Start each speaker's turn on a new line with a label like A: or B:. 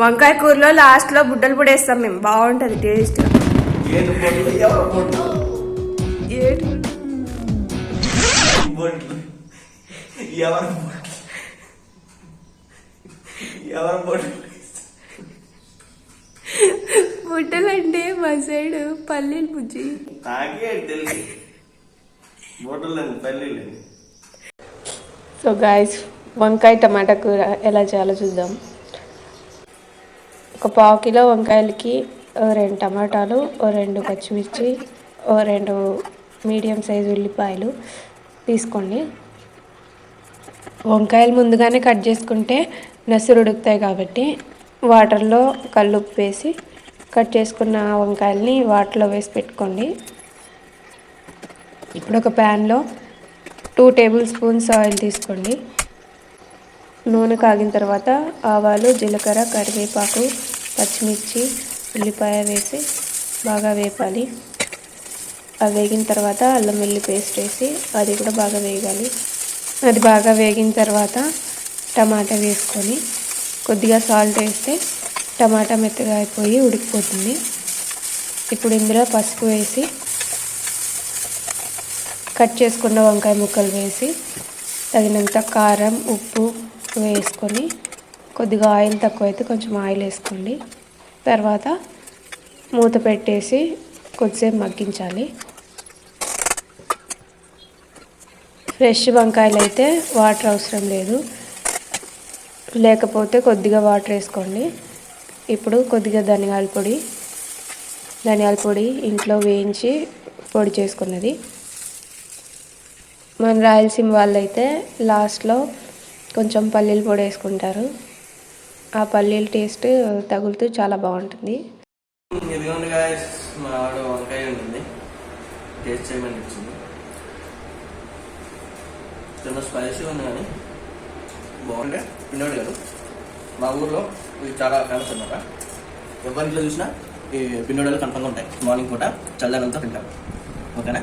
A: వంకాయ కూరలో లాస్ట్లో బుడ్డలు పొడి వేస్తాం మేము, బాగుంటుంది టేస్ట్. బుడ్డలు అంటే మా సైడ్ పల్లీలు బుజ్జి. సో గాయస్, వంకాయ టమాటా కూర ఎలా చేయాలో చూద్దాం. ఒక 1/2 కిలో వంకాయలకి 2 టమాటాలు, 2 పచ్చిమిర్చి, 2 మీడియం సైజు ఉల్లిపాయలు తీసుకోండి. వంకాయలు ముందుగానే కట్ చేసుకుంటే నసురు ఉడుకుతాయి కాబట్టి వాటర్లో కల్లుప్పు వేసి కట్ చేసుకున్న వంకాయలని వాటర్లో వేసి పెట్టుకోండి. ఇప్పుడు ఒక ప్యాన్లో 2 టేబుల్ స్పూన్స్ ఆయిల్ తీసుకోండి. నూనె కాగిన తర్వాత ఆవాలు, జీలకర్ర, కరివేపాకు, పచ్చిమిర్చి, ఉల్లిపాయ వేసి బాగా వేపాలి. అది వేగిన తర్వాత అల్లం వెల్లుల్లి పేస్ట్ వేసి అది కూడా బాగా వేగాలి. అది బాగా వేగిన తర్వాత టమాటా వేసుకొని కొద్దిగా సాల్ట్ వేస్తే టమాటా మెత్తగా అయిపోయి ఉడికిపోతుంది. ఇప్పుడు ఇందులో పసుపు వేసి కట్ చేసుకున్న వంకాయ ముక్కలు వేసి తగినంత కారం, ఉప్పు వేసుకొని కొద్దిగా ఆయిల్ తక్కువైతే కొంచెం ఆయిల్ వేసుకోండి. తర్వాత మూత పెట్టేసి కొద్దిసేపు మగ్గించాలి. ఫ్రెష్ వంకాయలు అయితే వాటర్ అవసరం లేదు, లేకపోతే కొద్దిగా వాటర్ వేసుకోండి. ఇప్పుడు కొద్దిగా ధనియాల పొడి ఇంట్లో వేయించి పొడి చేసుకున్నది. మన రాయలసీమ వాళ్ళైతే లాస్ట్లో కొంచెం పల్లీల పొడి వేసుకుంటారు. ఆ పల్లీల టేస్ట్ తగులుతూ చాలా బాగుంటుంది.
B: ఇదిగోండి గాయస్, మా ఆవిడ వంకాయ ఉంటుంది, టేస్ట్ చేయమని ఇచ్చింది. చాలా స్పైసీ ఉంది కానీ బాగుండే. పిన్నోడు గారు మా ఊర్లో ఇది చాలా ఫేమస్ అనమాట. ఎవరింట్లో చూసినా ఈ పిన్నోడలు కన్ఫర్మ్గా ఉంటాయి. మార్నింగ్ పూట చల్లనంతా తింటారు. ఓకేనా?